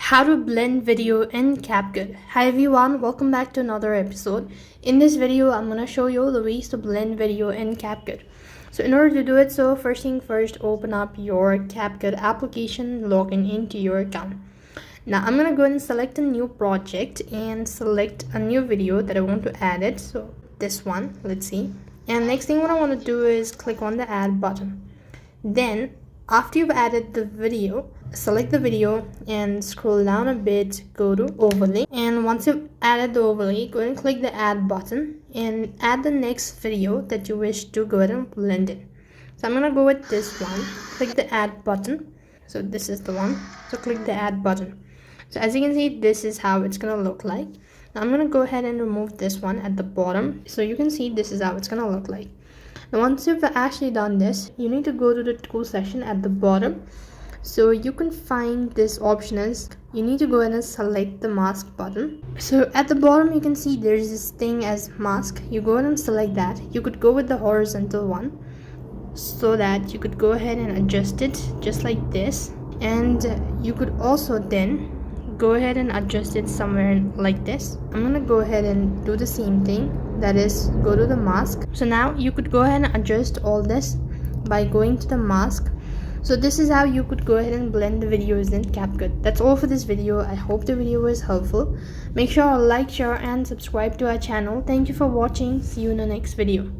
How to blend video in Capcut. Hi everyone, welcome back to another episode. In this video, I'm gonna show you the ways to blend video in Capcut. So in order to do it, first thing first, open up your Capcut application, log into your account. Now I'm gonna go ahead and select a new project and select a new video that I want to add it. So this one, let's see. And next thing what I want to do is click on the add button. Then after you've added the video, select the video and scroll down a bit, go to overlay, and once you've added the overlay, go ahead and click the add button and add the next video that you wish to go ahead and blend in. So I'm gonna go with this one, click the add button. So this is the one, so click the add button. So as you can see, this is how it's gonna look like. Now I'm gonna go ahead and remove this one at the bottom, so you can see this is how it's gonna look like. Now once you've actually done this, you need to go to the tool section at the bottom. So you can find this option as you need to go ahead and select the mask button. So at the bottom you can see there's this thing as mask. You go ahead and select that. You could go with the horizontal one so that you could go ahead and adjust it just like this, and you could also then go ahead and adjust it somewhere like this. I'm gonna go ahead and do the same thing, that is go to the mask. So now you could go ahead and adjust all this by going to the mask. So this is how you could go ahead and blend the videos in Capcut. That's all for this video. I hope the video was helpful. Make sure to like, share and subscribe to our channel. Thank you for watching. See you in the next video.